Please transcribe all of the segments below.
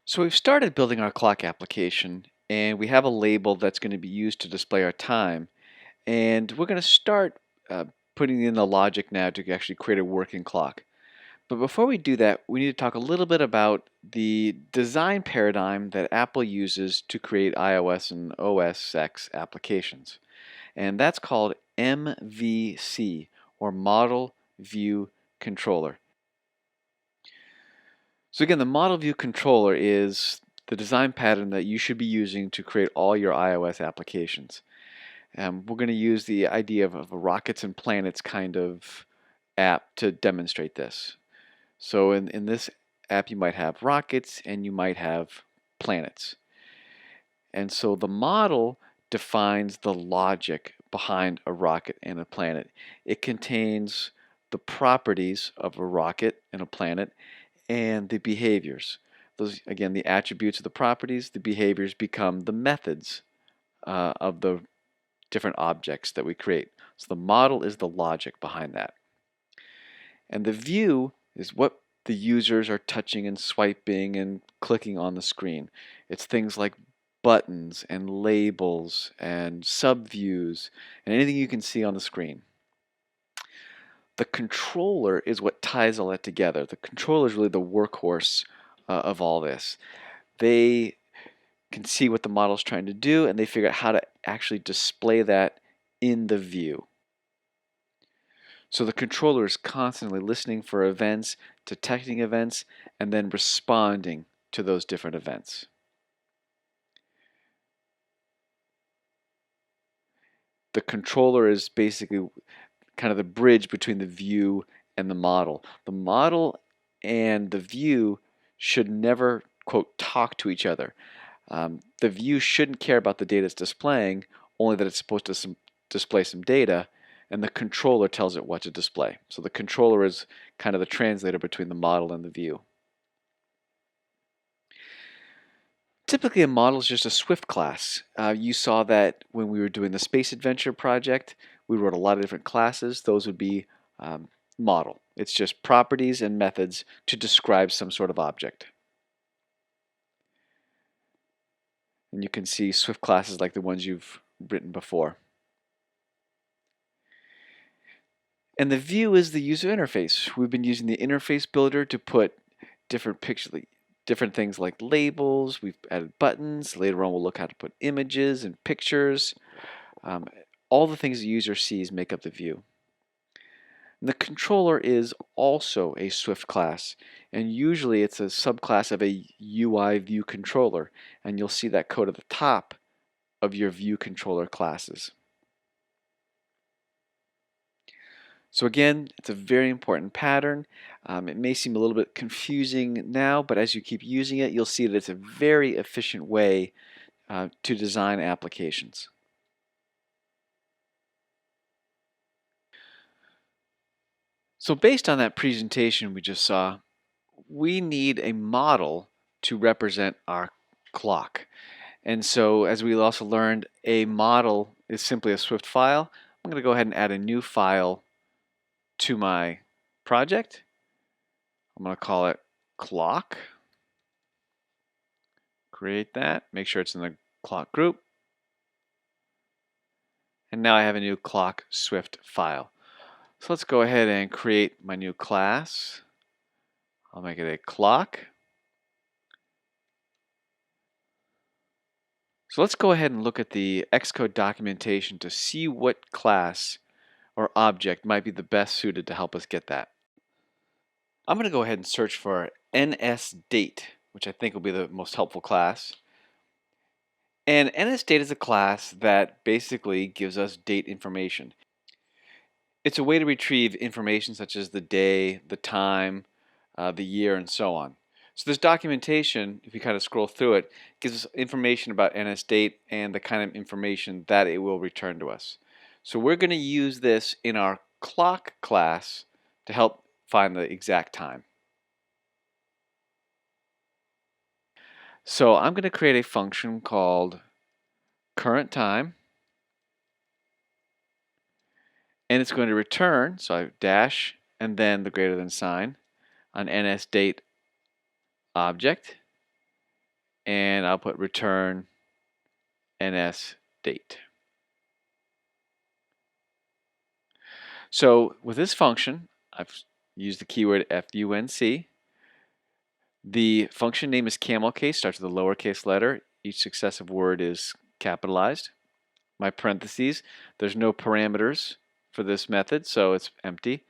So we've started building our clock application, and we have a label that's going to be used to display our time. And we're going to start uh, putting in the logic now to actually create a working clock. But before we do that, we need to talk a little bit about the design paradigm that Apple uses to create iOS and OS X applications. And that's called MVC, or Model View Controller. So again, the model view controller is the design pattern that you should be using to create all your iOS applications. We're going to use the idea of a rockets and planets kind of app to demonstrate this. So in this app, you might have rockets and you might have planets. And so the model defines the logic behind a rocket and a planet. It contains the properties of a rocket and a planet and the behaviors. Those, again, the attributes of the properties, the behaviors become the methods of the different objects that we create. So the model is the logic behind that. And the view is what the users are touching and swiping and clicking on the screen. It's things like buttons and labels and subviews and anything you can see on the screen. The controller is what ties all that together. The controller is really the workhorse of all this. They can see what the model is trying to do and they figure out how to actually display that in the view. So the controller is constantly listening for events, detecting events, and then responding to those different events. The controller is basically kind of the bridge between the view and the model. The model and the view should never, quote, talk to each other. The view shouldn't care about the data it's displaying, only that it's supposed to display some data, and the controller tells it what to display. So the controller is kind of the translator between the model and the view. Typically, a model is just a Swift class. You saw that when we were doing the Space Adventure project, we wrote a lot of different classes. Those would be model. It's just properties and methods to describe some sort of object. And you can see Swift classes like the ones you've written before. And the view is the user interface. We've been using the interface builder to put different different things like labels. We've added buttons. Later on, we'll look how to put images and pictures. All the things the user sees make up the view. And the controller is also a Swift class, and usually it's a subclass of a UI view controller, and you'll see that code at the top of your view controller classes. So again, it's a very important pattern. It may seem a little bit confusing now, but as you keep using it, you'll see that it's a very efficient way to design applications. So based on that presentation we just saw, we need a model to represent our clock. And so as we also learned, a model is simply a Swift file. I'm going to go ahead and add a new file to my project. I'm going to call it clock. Create that. Make sure it's in the clock group. And now I have a new clock Swift file. So let's go ahead and create my new class. I'll make it a clock. So let's go ahead and look at the Xcode documentation to see what class or object might be the best suited to help us get that. I'm going to go ahead and search for NSDate, which I think will be the most helpful class. And NSDate is a class that basically gives us date information. It's a way to retrieve information such as the day, the time, the year, and so on. So this documentation, if you kind of scroll through it, gives us information about NSDate and the kind of information that it will return to us. So we're going to use this in our clock class to help find the exact time. So I'm going to create a function called current time, and it's going to return, so I dash and then the greater than sign, an NSDate object. and I'll put return ns date. So with this function, I've used the keyword func. The function name is camel case, starts with a lowercase letter. Each successive word is capitalized. My parentheses, there's no parameters for this method, so it's empty.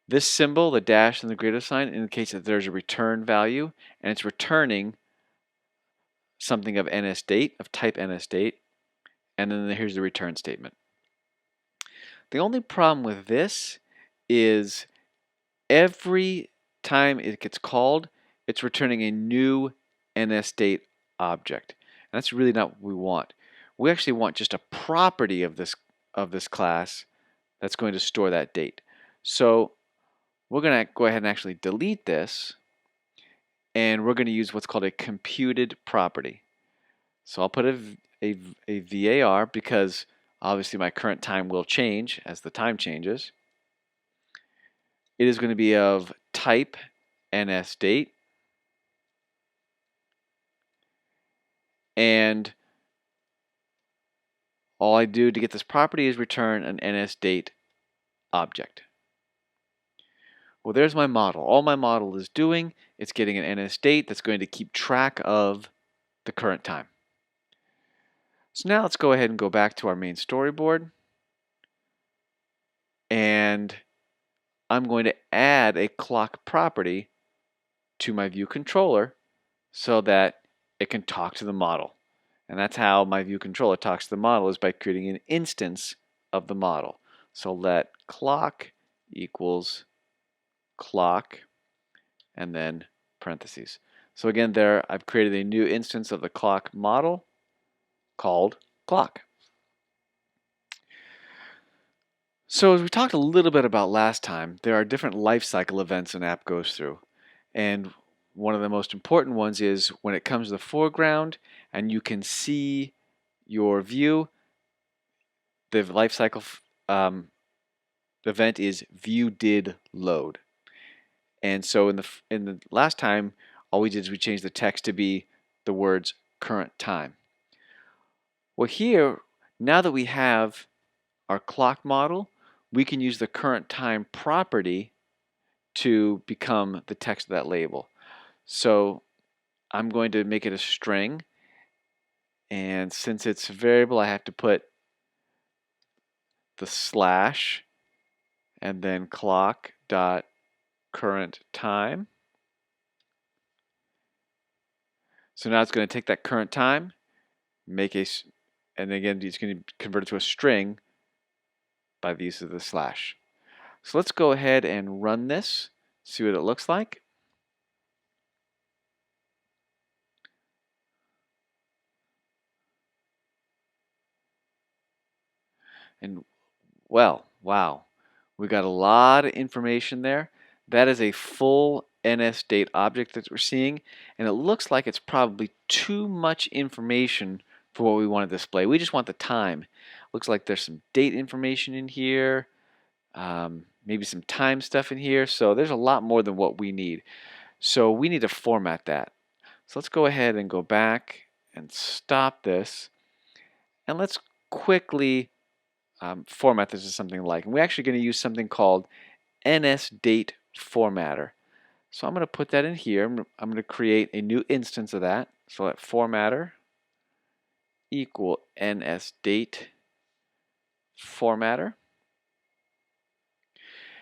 This symbol, the dash and the greater sign, indicates that there's a return value, and it's returning something of nsDate, of type nsDate, and then here's the return statement. The only problem with this is every time it gets called, it's returning a new nsDate object. And that's really not what we want. We actually want just a property of this class that's going to store that date. So we're going to go ahead and actually delete this, and we're going to use what's called a computed property. So I'll put a VAR because obviously my current time will change as the time changes. It is going to be of type nsDate, and all I do to get this property is return an nsDate object. Well, there's my model. All my model is doing, it's getting an nsDate that's going to keep track of the current time. So now let's go ahead and go back to our main storyboard, and I'm going to add a clock property to my view controller so that it can talk to the model. And that's how my view controller talks to the model, is by creating an instance of the model. So let clock equals clock and then parentheses. So again, there I've created a new instance of the clock model called clock. So as we talked a little bit about last time, there are different life cycle events an app goes through. And one of the most important ones is when it comes to the foreground and you can see your view, the life cycle event is view did load. And so in the last time, all we did is we changed the text to be the words current time. Well, here, now that we have our clock model, we can use the current time property to become the text of that label. So I'm going to make it a string, and since it's a variable, I have to put the slash and then clock dot current time. So now it's going to take that current time, and again, it's going to convert it to a string by the use of the slash. So let's go ahead and run this, see what it looks like. And well, wow, we got a lot of information there. That is a full NSDate object that we're seeing, and it looks like it's probably too much information for what we want to display. We just want the time. Looks like there's some date information in here, maybe some time stuff in here, so there's a lot more than what we need. So we need to format that. So let's go ahead and go back and stop this, and let's quickly format this as something like, and we're actually going to use something called NSDate formatter. So I'm going to put that in here. I'm going to create a new instance of that. So let formatter equal NSDate formatter.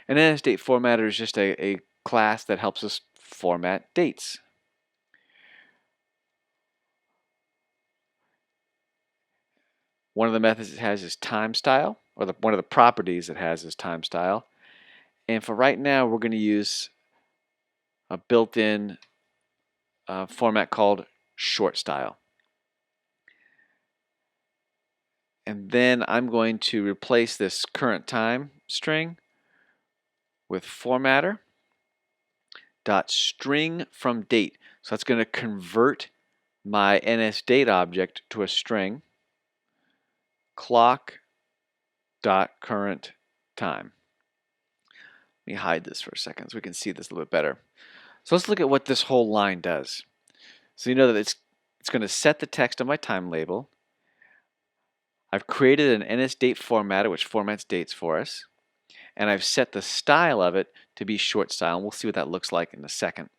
And NSDate formatter is just a class that helps us format dates. One of the methods it has is time style, or one of the properties it has is time style. And for right now, we're going to use a built-in format called short style. And then I'm going to replace this current time string with formatter dot string from date. So that's going to convert my NSDate object to a string, clock dot current time. Let me hide this for a second so we can see this a little bit better. So let's look at what this whole line does. So you know that It's going to set the text on my time label. I've created an NSDate formatter, which formats dates for us. And I've set the style of it to be short style. And we'll see what that looks like in a second.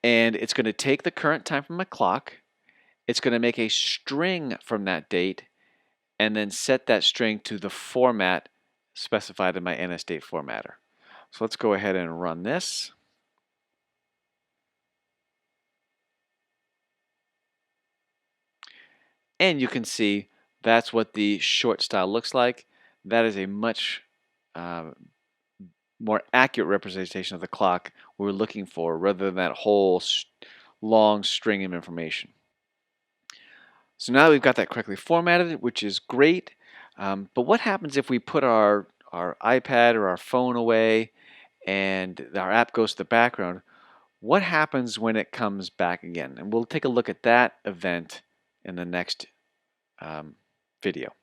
And it's going to take the current time from my clock. It's going to make a string from that date and then set that string to the format specified in my NSDate formatter. So let's go ahead and run this. And you can see that's what the short style looks like. That is a much more accurate representation of the clock we're looking for rather than that whole long string of information. So now that we've got that correctly formatted, which is great, but what happens if we put our iPad or our phone away and our app goes to the background? What happens when it comes back again? And we'll take a look at that event in the next video.